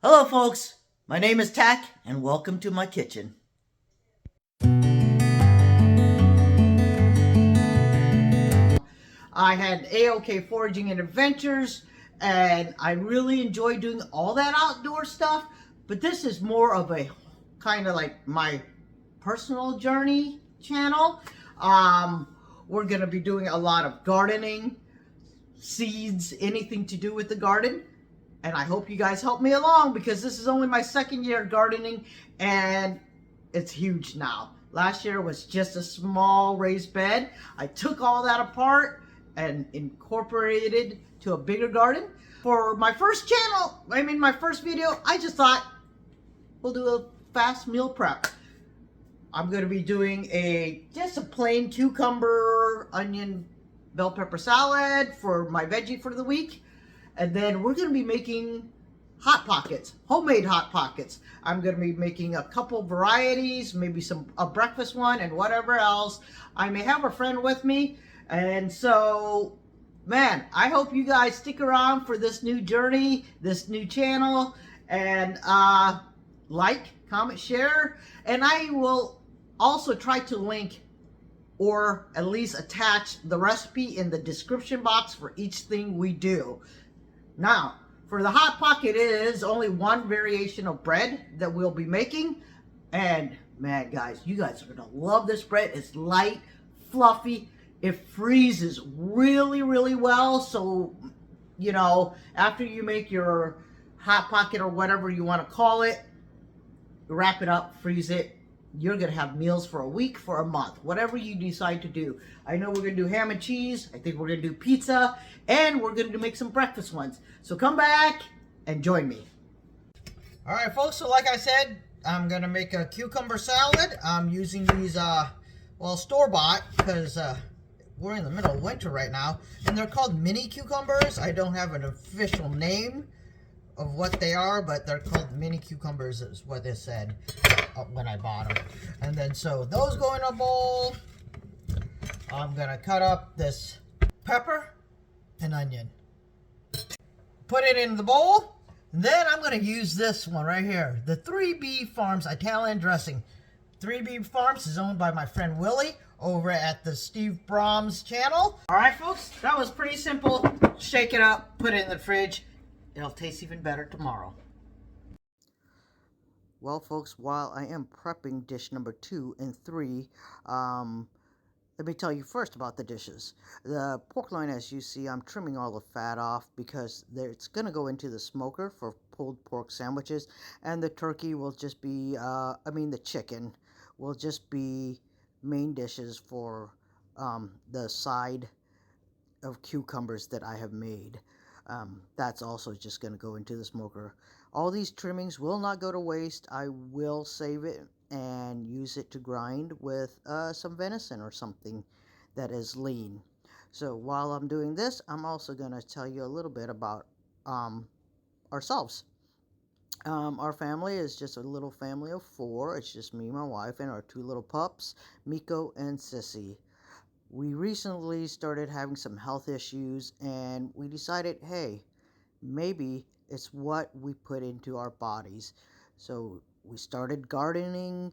Hello folks, my name is Thack and welcome to my kitchen. I had AOK Foraging and Adventures and I really enjoy doing all that outdoor stuff, but this is more of a kind of like my personal journey channel. We're going to be doing a lot of gardening, seeds, anything to do with the garden. And I hope you guys help me along because this is only my second year gardening and it's huge now. Last year was just a small raised bed. I took all that apart and incorporated to a bigger garden. For my first my first video, I just thought we'll do a fast meal prep. I'm going to be doing just a plain cucumber, onion, bell pepper salad for my veggie for the week. And then we're going to be making Hot Pockets, homemade Hot Pockets. I'm going to be making a couple varieties, maybe a breakfast one and whatever else. I may have a friend with me. And so, man, I hope you guys stick around for this new journey, this new channel. And like, comment, share. And I will also try to link or at least attach the recipe in the description box for each thing we do. Now, for the Hot Pocket, it is only one variation of bread that we'll be making. And man, guys, you guys are going to love this bread. It's light, fluffy. It freezes really, really well. So, you know, after you make your Hot Pocket or whatever you want to call it, wrap it up, freeze it. You're going to have meals for a week, for a month, whatever you decide to do. I know we're going to do ham and cheese. I think we're going to do pizza. And we're going to make some breakfast ones. So come back and join me. All right, folks. So like I said, I'm going to make a cucumber salad. I'm using these, store-bought because we're in the middle of winter right now. And they're called mini cucumbers. I don't have an official name of what they are, but they're called mini cucumbers is what they said when I bought them. And then so those go in a bowl. I'm gonna cut up this pepper and onion, put it in the bowl. And then I'm gonna use this one right here, the 3B Farms Italian dressing. 3B Farms is owned by my friend Willie over at the Steve Brahms channel. All right, folks, that was pretty simple. Shake it up, put it in the fridge. It'll taste even better tomorrow. Well, folks, while I am prepping dish number 2 and 3, let me tell you first about the dishes. The pork loin, as you see, I'm trimming all the fat off because it's going to go into the smoker for pulled pork sandwiches. And the turkey will just be, the chicken will just be main dishes for the side of cucumbers that I have made. That's also just going to go into the smoker. All these trimmings will not go to waste. I will save it and use it to grind with some venison or something that is lean. So while I'm doing this, I'm also going to tell you a little bit about ourselves. Our family is just a little family of 4. It's just me, my wife, and our 2 little pups, Meeko and Sissy. We recently started having some health issues and we decided, hey, maybe it's what we put into our bodies. So we started gardening.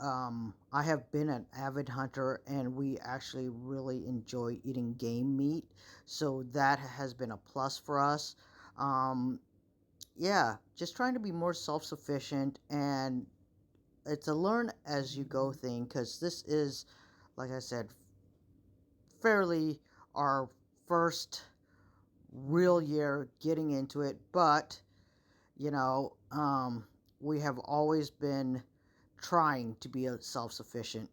I have been an avid hunter and we actually really enjoy eating game meat. So that has been a plus for us. Just trying to be more self-sufficient, and it's a learn as you go thing because this is, like I said, fairly our first real year getting into it, but we have always been trying to be self-sufficient.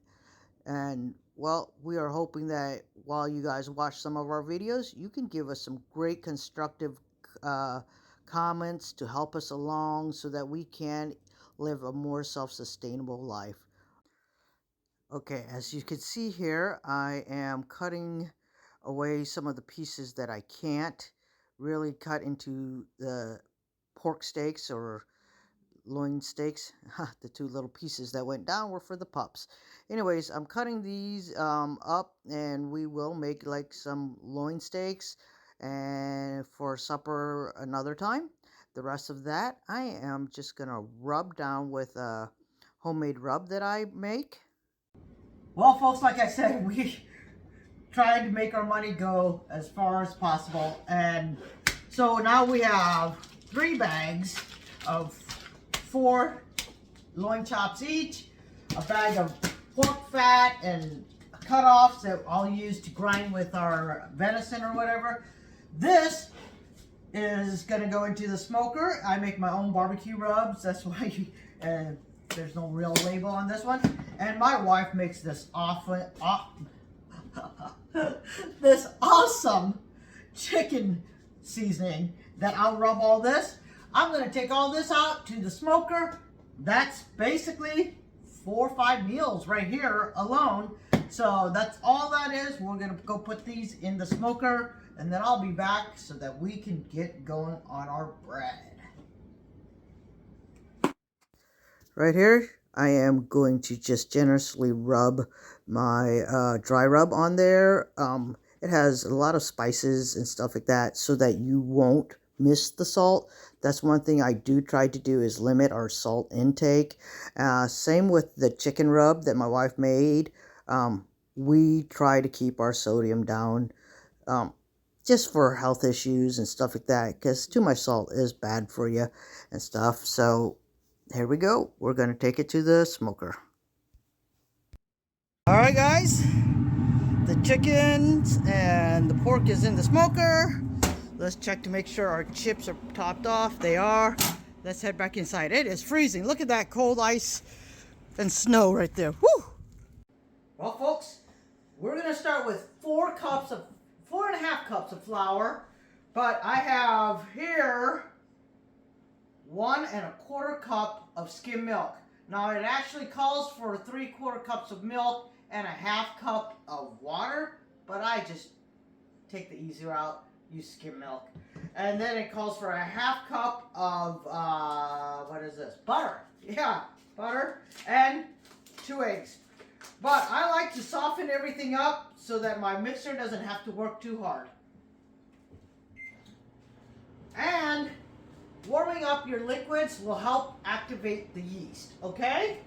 And well, we are hoping that while you guys watch some of our videos, you can give us some great constructive comments to help us along so that we can live a more self-sustainable life. Okay, as you can see here, I am cutting away some of the pieces that I can't really cut into the pork steaks or loin steaks. The 2 little pieces that went down were for the pups. Anyways, I'm cutting these up and we will make like some loin steaks and for supper another time. the rest of that, I am just going to rub down with a homemade rub that I make. Well, folks, like I said, we tried to make our money go as far as possible. And so now we have 3 bags of 4 loin chops each, a bag of pork fat and cutoffs that I'll use to grind with our venison or whatever. This is going to go into the smoker. I make my own barbecue rubs. That's why there's no real label on this one. And my wife makes this this awesome chicken seasoning that I'll rub all this. I'm going to take all this out to the smoker. That's basically 4 or 5 meals right here alone. So that's all that is. We're going to go put these in the smoker, and then I'll be back so that we can get going on our bread. Right here, I am going to just generously rub my dry rub on there. It has a lot of spices and stuff like that so that you won't miss the salt. That's one thing I do try to do, is limit our salt intake. Same with the chicken rub that my wife made. We try to keep our sodium down just for health issues and stuff like that, because too much salt is bad for you and stuff. So here we go. We're going to take it to the smoker. Alright guys, the chickens and the pork is in the smoker. Let's check to make sure our chips are topped off. They are. Let's head back inside. It is freezing. Look at that cold ice and snow right there. Woo! Well folks, we're going to start with 4.5 cups of flour. But I have here 1 1/4 cup of skim milk. Now it actually calls for 3/4 cups of milk and 1/2 cup of water, but I just take the easy route, use skim milk. And then it calls for 1/2 cup of what is this? Butter. Yeah, butter, and 2 eggs. But I like to soften everything up so that my mixer doesn't have to work too hard. And warming up your liquids will help activate the yeast, okay?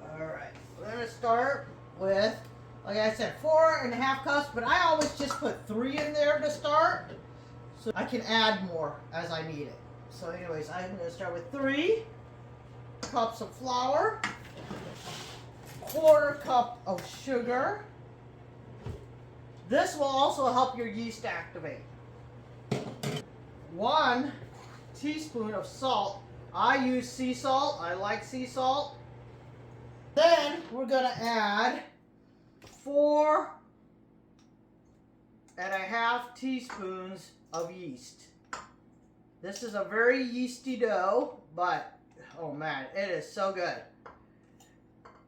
Alright, we're going to start with, like I said, 4.5 cups, but I always just put 3 in there to start, so I can add more as I need it. So anyways, I'm going to start with 3 cups of flour, 1/4 cup of sugar. This will also help your yeast activate. 1 teaspoon of salt. I use sea salt. I like sea salt. Then we're going to add 4.5 teaspoons of yeast. This is a very yeasty dough, but oh man, it is so good.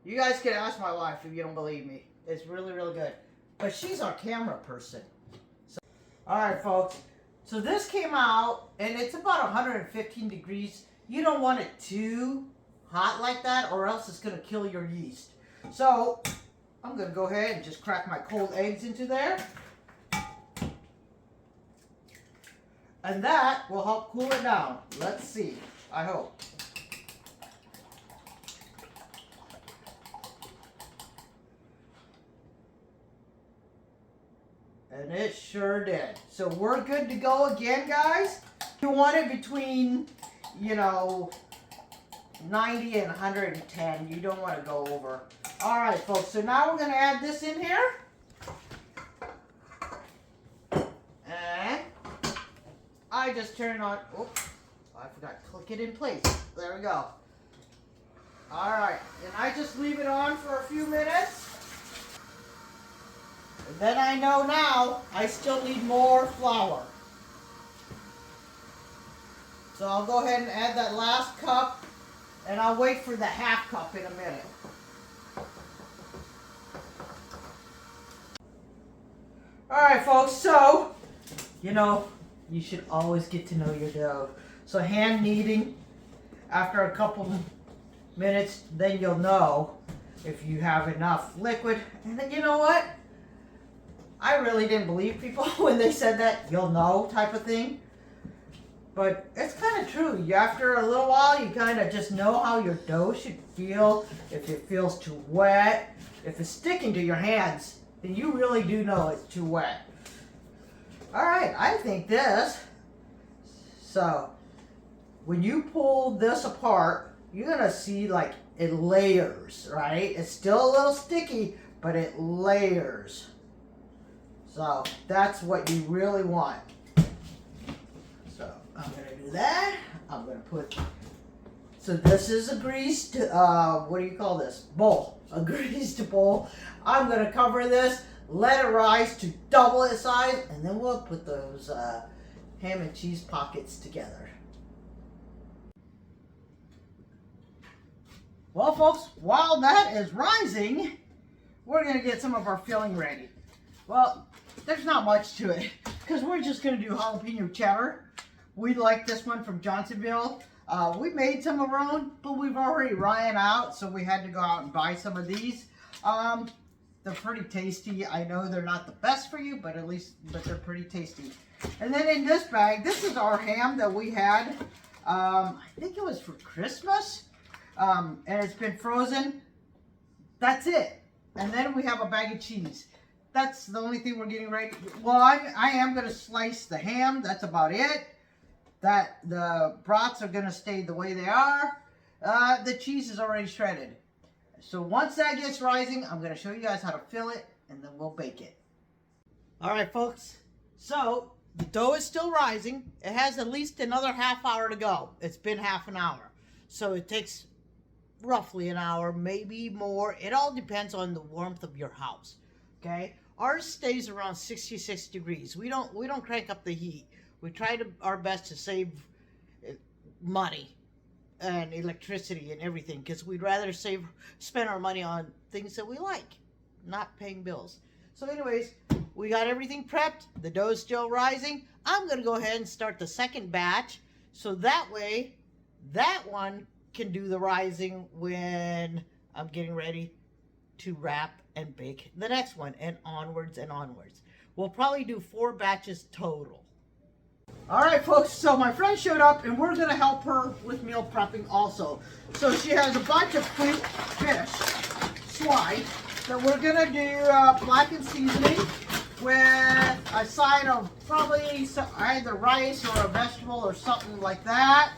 You guys can ask my wife if you don't believe me. It's really, really good. But she's our camera person. So, alright folks. So this came out, and it's about 115 degrees. You don't want it too hot like that, or else it's going to kill your yeast. So I'm going to go ahead and just crack my cold eggs into there. And that will help cool it down. Let's see. I hope. And it sure did. So we're good to go again, guys. You want it between, 90 and 110. You don't want to go over. All right, folks. So now we're going to add this in here. And I just turn on. Oops, I forgot to click it in place. There we go. All right, and I just leave it on for a few minutes. And then I know now I still need more flour. So I'll go ahead and add that last cup, and I'll wait for the 1/2 cup in a minute. Alright folks, so, you should always get to know your dough. So hand kneading, after a couple minutes, then you'll know if you have enough liquid. And then you know what? I really didn't believe people when they said that, you'll know type of thing. But it's kind of true. After a little while, you kind of just know how your dough should feel. If it feels too wet, if it's sticking to your hands, then you really do know it's too wet. All right, I think this. So when you pull this apart, you're gonna see like it layers, right? It's still a little sticky, but it layers. So that's what you really want. So I'm gonna do that. I'm gonna put, so this is a greased, what do you call this? Bowl, a greased bowl. I'm gonna cover this, let it rise to double its size, and then we'll put those ham and cheese pockets together. Well, folks, while that is rising, we're gonna get some of our filling ready. Well, there's not much to it, because we're just gonna do jalapeno cheddar. We like this one from Johnsonville. We made some of our own, but we've already ran out, so we had to go out and buy some of these. They're pretty tasty. I know they're not the best for you, but but they're pretty tasty. And then in this bag, this is our ham that we had. I think it was for Christmas, and it's been frozen. That's it. And then we have a bag of cheese. That's the only thing we're getting ready. Well, I am going to slice the ham. That's about it. The brats are going to stay the way they are. The cheese is already shredded. So once that gets rising, I'm going to show you guys how to fill it, and then we'll bake it. All right, folks. So the dough is still rising. It has at least another half hour to go. It's been half an hour. So it takes roughly an hour, maybe more. It all depends on the warmth of your house. Okay? Ours stays around 66 degrees. We don't crank up the heat. We try our best to save money and electricity and everything, because we'd rather spend our money on things that we like, not paying bills. So anyways, we got everything prepped. The dough is still rising. I'm going to go ahead and start the second batch, so that way that one can do the rising when I'm getting ready to wrap and bake the next one, and onwards and onwards. We'll probably do 4 batches total. All right, folks, so my friend showed up, and we're going to help her with meal prepping also. So she has a bunch of fish, swai, that we're going to do blackened seasoning with a side of probably either rice or a vegetable or something like that.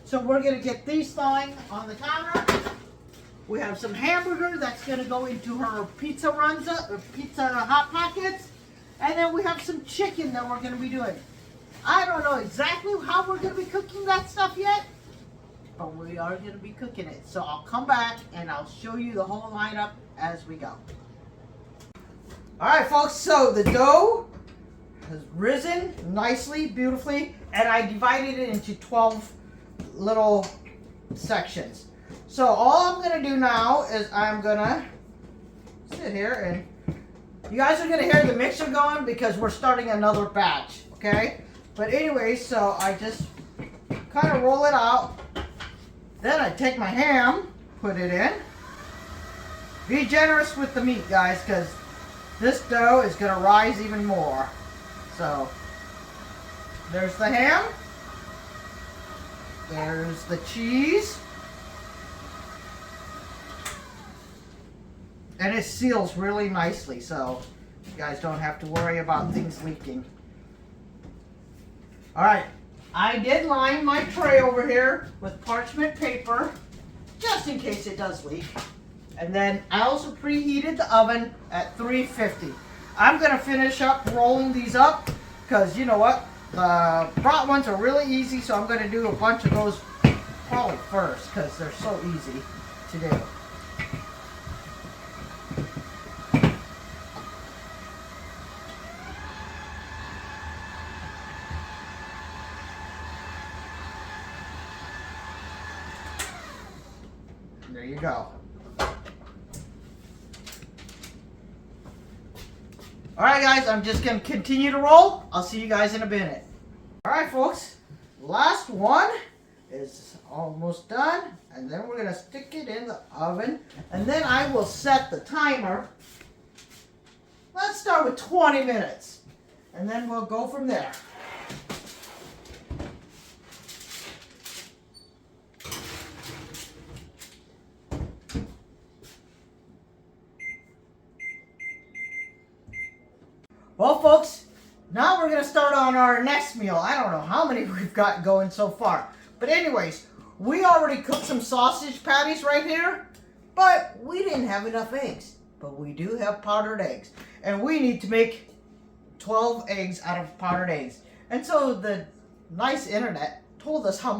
So we're going to get these thawing on the counter. We have some hamburger that's going to go into her pizza hot pockets. And then we have some chicken that we're going to be doing. I don't know exactly how we're going to be cooking that stuff yet, but we are going to be cooking it. So I'll come back and I'll show you the whole lineup as we go. All right, folks, so the dough has risen nicely, beautifully, and I divided it into 12 little sections. So all I'm going to do now is I'm going to sit here, and you guys are going to hear the mixer going because we're starting another batch, okay? But anyway, so I just kind of roll it out. Then I take my ham, put it in. Be generous with the meat, guys, because this dough is going to rise even more. So there's the ham. There's the cheese. And it seals really nicely, so you guys don't have to worry about things leaking. All right, I did line my tray over here with parchment paper, just in case it does leak. And then I also preheated the oven at 350. I'm gonna finish up rolling these up, because you know what? The brat ones are really easy, so I'm gonna do a bunch of those probably first, because they're so easy to do. There you go. All right, guys, I'm just going to continue to roll. I'll see you guys in a minute. All right, folks, last one is almost done, and then we're going to stick it in the oven, and then I will set the timer. Let's start with 20 minutes, and then we'll go from there. Well, folks, now we're going to start on our next meal. I don't know how many we've got going so far. But anyways, we already cooked some sausage patties right here, but we didn't have enough eggs. But we do have powdered eggs. And we need to make 12 eggs out of powdered eggs. And so the nice internet told us how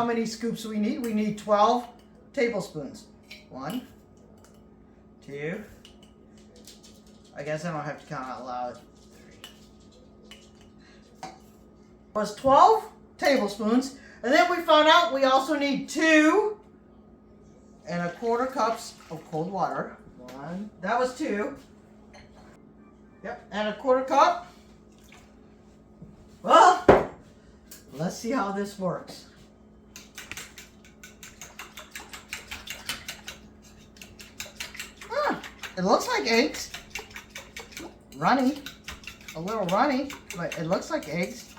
many scoops we need. We need 12 tablespoons. 1, 2, I guess I don't have to count out loud. 3. Was 12 tablespoons. And then we found out we also need 2 1/4 cups of cold water. 1, that was 2. Yep, and 1/4 cup. Well, let's see how this works. It looks like eggs. Runny. A little runny, but it looks like eggs.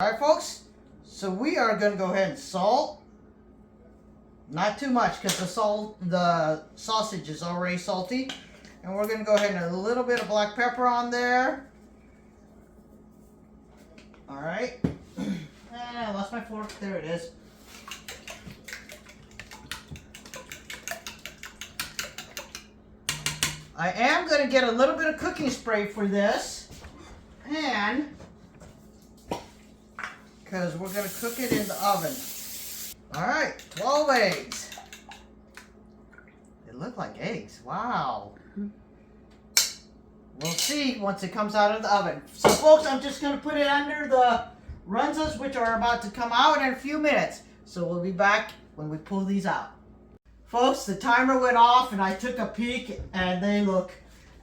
Alright, folks. So we are going to go ahead and salt. Not too much because the sausage is already salty. And we're going to go ahead and add a little bit of black pepper on there. Alright. I lost my fork. There it is. I am going to get a little bit of cooking spray for this. And because we're going to cook it in the oven. Alright, 12 eggs. They look like eggs. Wow. We'll see once it comes out of the oven. So folks, I'm just going to put it under the runzas, which are about to come out in a few minutes. So we'll be back when we pull these out. Folks, the timer went off and I took a peek and they look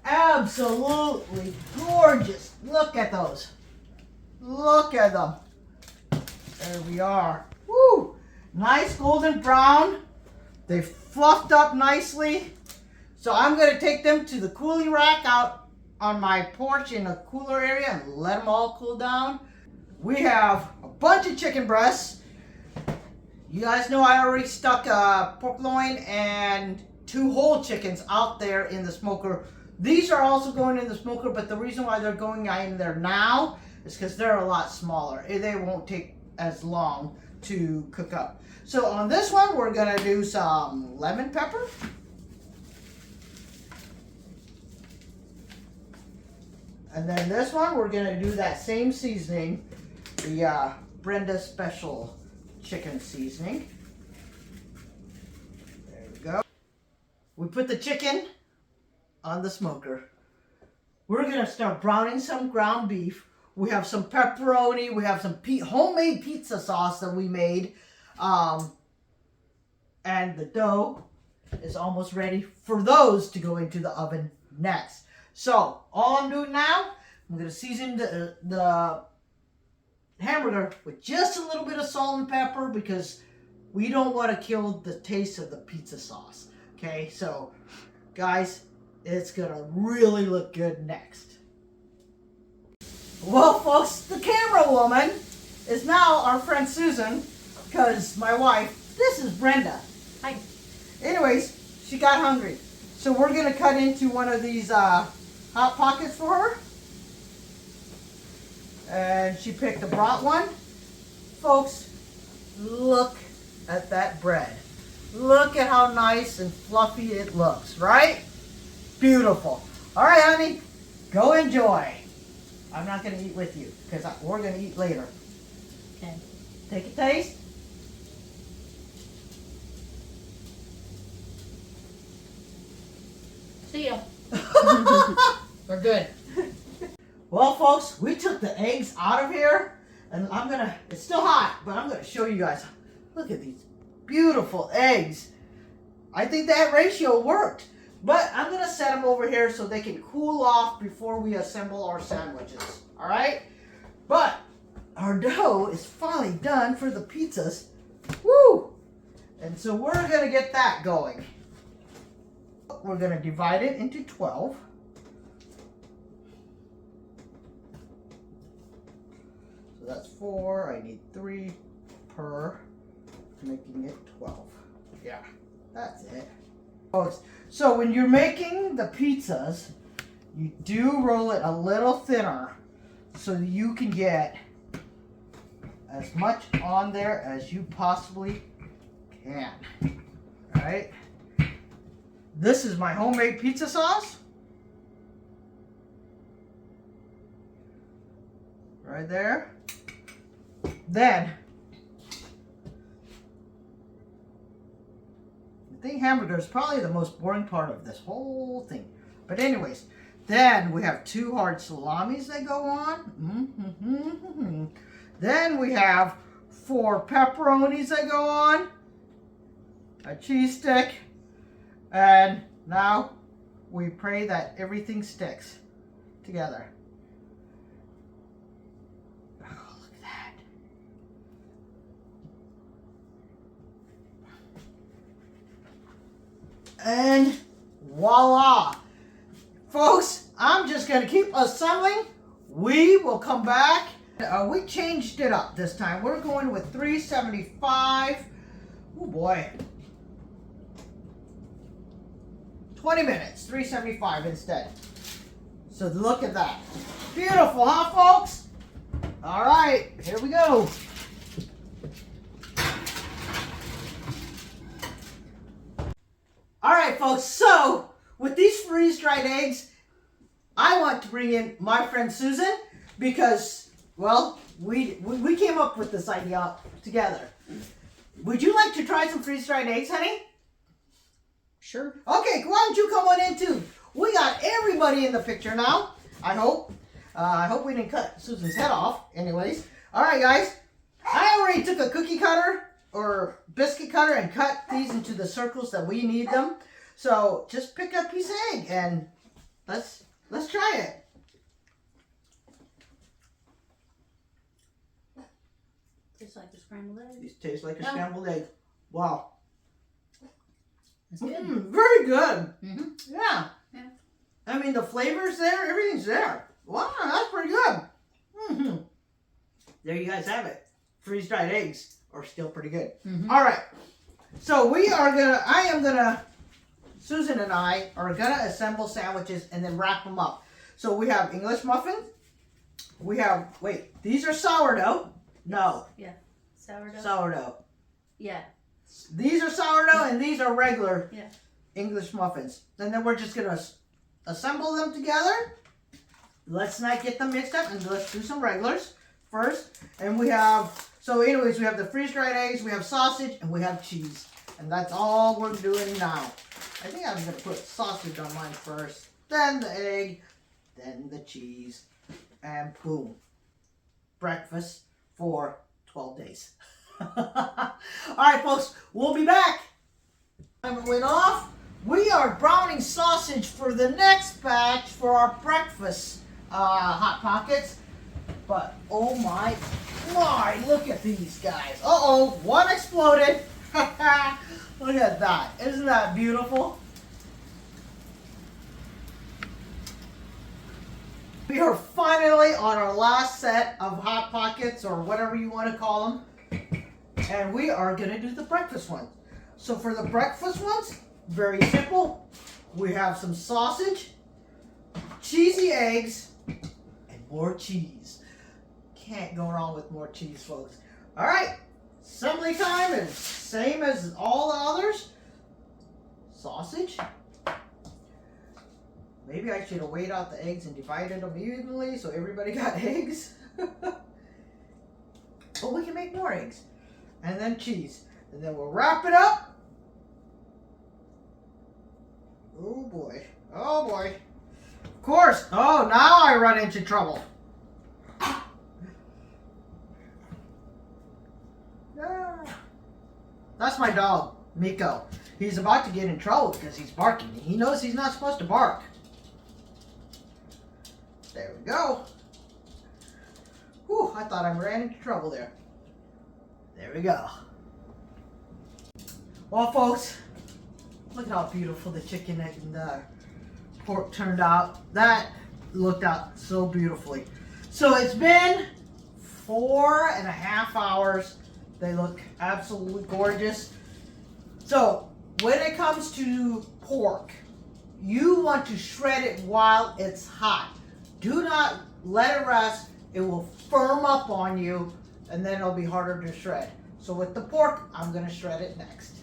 absolutely gorgeous. Look at those. Look at them. There we are. Woo! Nice golden brown. They fluffed up nicely. So I'm going to take them to the cooling rack out on my porch in a cooler area and let them all cool down. We have a bunch of chicken breasts. You guys know I already stuck a pork loin and 2 whole chickens out there in the smoker. These are also going in the smoker, but the reason why they're going in there now is because they're a lot smaller. They won't take as long to cook up. So on this one, we're going to do some lemon pepper. And then this one, we're going to do that same seasoning, the Brenda Special chicken seasoning. There we go. We put the chicken on the smoker. We're going to start browning some ground beef. We have some pepperoni. We have some homemade pizza sauce that we made. And the dough is almost ready for those to go into the oven next. So, all I'm doing now, I'm going to season the hamburger with just a little bit of salt and pepper because we don't want to kill the taste of the pizza sauce. Okay, so, guys, it's going to really look good next. Well, folks, the camera woman is now our friend Susan because my wife, this is Brenda. Hi. Anyways, she got hungry. So we're going to cut into one of these Hot Pockets for her. And she picked a brat one. Folks, look at that bread. Look at how nice and fluffy it looks, right? Beautiful. All right, honey, go enjoy. I'm not going to eat with you because we're going to eat later. Okay. Take a taste. See ya. They're good. Well, folks, we took the eggs out of here, and it's still hot, but I'm going to show you guys. Look at these beautiful eggs. I think that ratio worked, but I'm going to set them over here so they can cool off before we assemble our sandwiches, all right? But our dough is finally done for the pizzas. Woo! And so we're going to get that going. We're going to divide it into 12. So that's 4. I need 3 per, making it 12. Yeah. That's it. Folks, so when you're making the pizzas, you do roll it a little thinner so that you can get as much on there as you possibly can. All right. This is my homemade pizza sauce. Right there. Then, I think hamburger is probably the most boring part of this whole thing. But anyways, then we have 2 hard salamis that go on. Then we have 4 pepperonis that go on. A cheese stick. And now we pray that everything sticks together. Oh, look at that. And voila. Folks, I'm just going to keep assembling. We will come back. We changed it up this time. We're going with 375. Oh boy. 20 minutes, 375 instead. So look at that. Beautiful, huh, folks? All right, here we go. All right, folks, so with these freeze-dried eggs, I want to bring in my friend Susan because, well, we came up with this idea together. Would you like to try some freeze-dried eggs, honey? Sure. Okay, why don't you come on in too? We got everybody in the picture now. I hope. I hope we didn't cut Susan's head off. Anyways. All right, guys. I already took a cookie cutter or biscuit cutter and cut these into the circles that we need them. So just pick a piece of egg and let's try it. Tastes like a scrambled egg. These taste like a scrambled egg. Wow. That's good. Very good. Mm-hmm. Yeah. I mean, the flavor's there. Everything's there. Wow, that's pretty good. Mm-hmm. There you guys have it. Freeze-dried eggs are still pretty good. Mm-hmm. All right. So Susan and I are going to assemble sandwiches and then wrap them up. So we have English muffins. We have, these are sourdough. No. Yeah. Sourdough. Sourdough. Yeah. These are sourdough and these are regular Yeah. English muffins. And then we're just going to assemble them together. Let's not get them mixed up and let's do some regulars first. And we have, so anyways, we have the freeze-dried eggs, we have sausage, and we have cheese. And that's all we're doing now. I think I'm going to put sausage on mine first, then the egg, then the cheese, and boom. Breakfast for 12 days. All right, folks, we'll be back. Time went off. We are browning sausage for the next batch for our breakfast Hot Pockets. But oh my, look at these guys. Uh-oh, one exploded. Look at that. Isn't that beautiful? We are finally on our last set of Hot Pockets, or whatever you want to call them. And we are going to do the breakfast ones. So for the breakfast ones, very simple. We have some sausage, cheesy eggs, and more cheese. Can't go wrong with more cheese, folks. All right, assembly time is same as all the others. Sausage. Maybe I should have weighed out the eggs and divided them evenly so everybody got eggs. But we can make more eggs. And then cheese. And then we'll wrap it up. Oh boy. Oh boy. Of course. Oh, now I run into trouble. That's my dog, Meeko. He's about to get in trouble because he's barking. He knows he's not supposed to bark. There we go. Whew, I thought I ran into trouble there. There we go. Well, folks, look at how beautiful the chicken and the pork turned out. That looked out so beautifully. So it's been 4.5 hours. They look absolutely gorgeous. So when it comes to pork, you want to shred it while it's hot. Do not let it rest. It will firm up on you and then it'll be harder to shred. So with the pork, I'm gonna shred it next.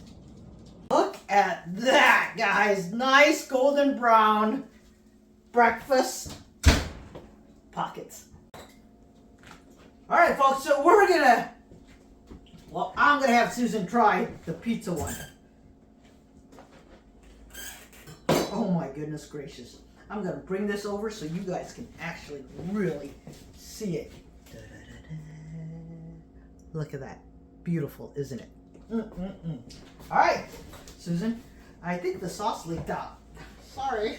Look at that, guys. Nice golden brown breakfast pockets. All right, folks, so I'm gonna have Susan try the pizza one. Oh my goodness gracious. I'm gonna bring this over so you guys can actually really see it. Look at that. Beautiful, isn't it? All right, Susan, I think the sauce leaked out. Sorry.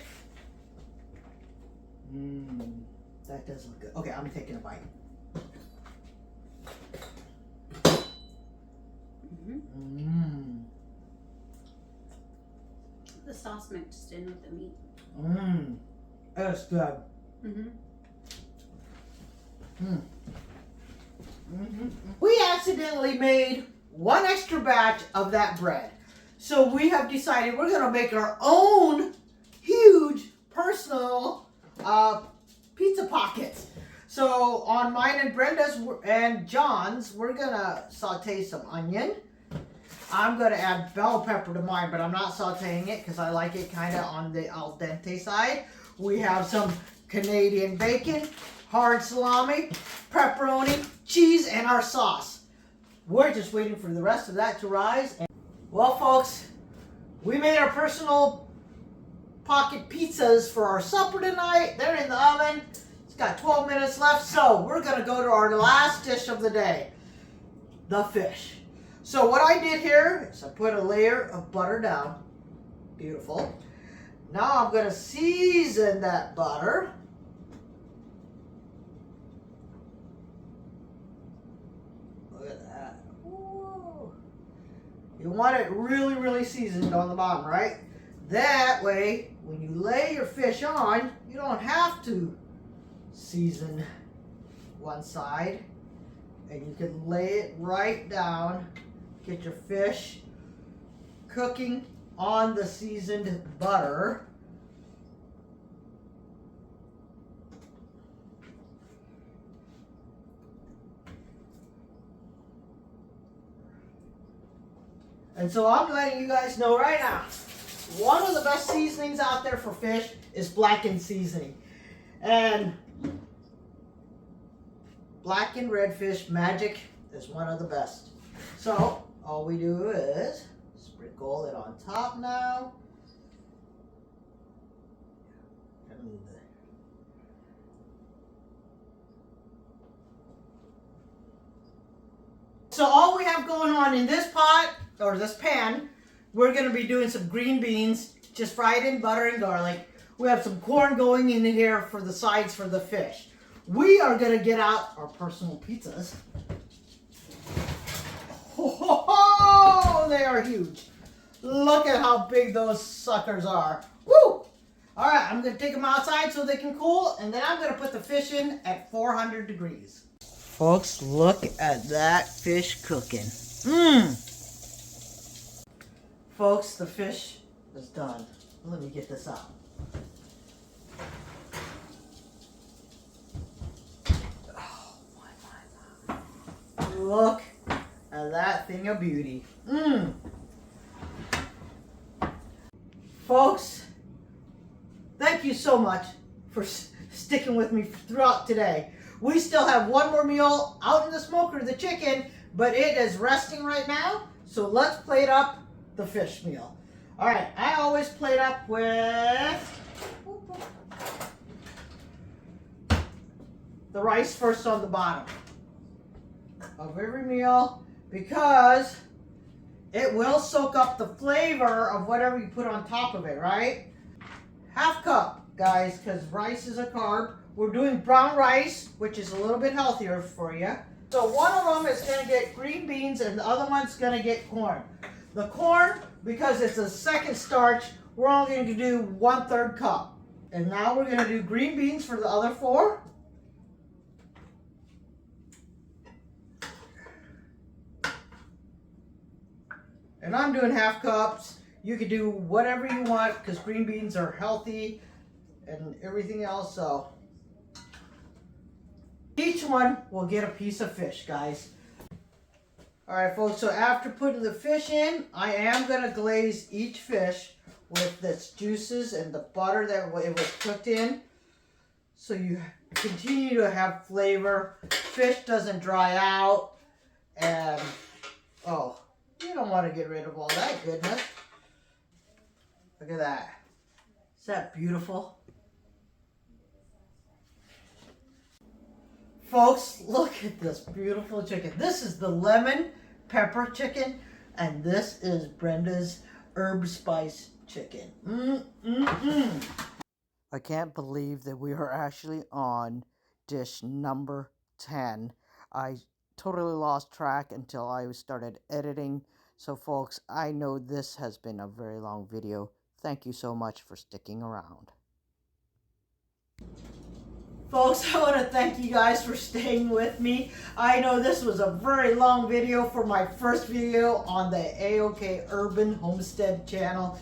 That does look good. Okay, I'm taking a bite. The sauce mixed in with the meat. That's good. We accidentally made one extra batch of that bread. So we have decided we're going to make our own huge personal pizza pockets. So on mine and Brenda's and John's, we're going to saute some onion. I'm going to add bell pepper to mine, but I'm not sauteing it because I like it kind of on the al dente side. We have some Canadian bacon, hard salami, pepperoni, cheese, and our sauce. We're just waiting for the rest of that to rise. Well, folks, we made our personal pocket pizzas for our supper tonight. They're in the oven. It's got 12 minutes left, so we're going to go to our last dish of the day, the fish. So what I did here is I put a layer of butter down. Beautiful. Now I'm going to season that butter. Look at that. Ooh. You want it really, really seasoned on the bottom, right? That way, when you lay your fish on, you don't have to season one side. And you can lay it right down. Get your fish cooking on the seasoned butter. And so I'm letting you guys know right now, one of the best seasonings out there for fish is blackened seasoning. And blackened redfish magic is one of the best. So all we do is sprinkle it on top now. So all we have going on in this pot, or this pan, we're going to be doing some green beans, just fried in butter and garlic. We have some corn going in here for the sides for the fish. We are going to get out our personal pizzas. Oh, they are huge. Look at how big those suckers are. Woo! All right, I'm going to take them outside so they can cool, and then I'm going to put the fish in at 400 degrees. Folks, look at that fish cooking. Folks, the fish is done. Let me get this out. Oh, my. Look at that thing of beauty. Folks, thank you so much for sticking with me throughout today. We still have one more meal out in the smoker, the chicken, but it is resting right now. So let's plate up the fish meal. All right, I always plate up with the rice first on the bottom of every meal, because it will soak up the flavor of whatever you put on top of it, right? Half cup, guys, because rice is a carb. We're doing brown rice, which is a little bit healthier for you. So one of them is going to get green beans and the other one's going to get corn. The corn, because it's a second starch, we're only going to do 1/3 cup. And now we're going to do green beans for the other 4. And I'm doing half cups. You can do whatever you want because green beans are healthy and everything else. So each one will get a piece of fish, guys. All right, folks, so after putting the fish in, I am going to glaze each fish with its juices and the butter that it was cooked in. So you continue to have flavor. Fish doesn't dry out. And, oh, you don't want to get rid of all that goodness. Look at that. Is that beautiful? Folks, look at this beautiful chicken. This is the lemon pepper chicken, and this is Brenda's herb spice chicken. I can't believe that we are actually on dish number 10. I totally lost track until I started editing. So folks, I know this has been a very long video. Thank you so much for sticking around. Folks, I want to thank you guys for staying with me. I know this was a very long video for my first video on the AOK Urban Homestead channel.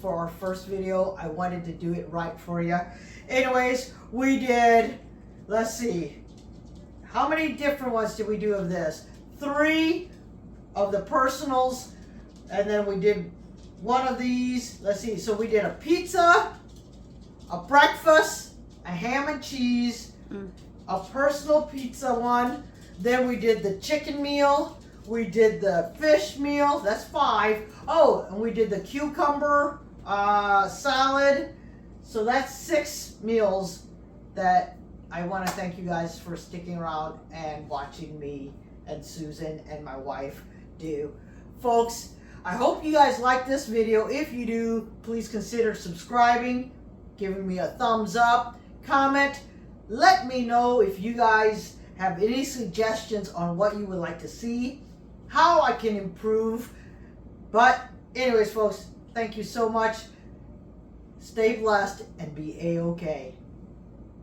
For our first video, I wanted to do it right for you. Anyways, we did, let's see, how many different ones did we do of this? 3 of the personals, and then we did one of these. Let's see, so we did a pizza, a breakfast, a ham and cheese, a personal pizza one. Then we did the chicken meal. We did the fish meal. That's 5. Oh, and we did the cucumber salad. So that's 6 meals that I want to thank you guys for sticking around and watching me and Susan and my wife do. Folks, I hope you guys like this video. If you do, please consider subscribing, giving me a thumbs up, comment. Let me know if you guys have any suggestions on what you would like to see, how I can improve. But anyways, folks, thank you so much. Stay blessed and be A-OK.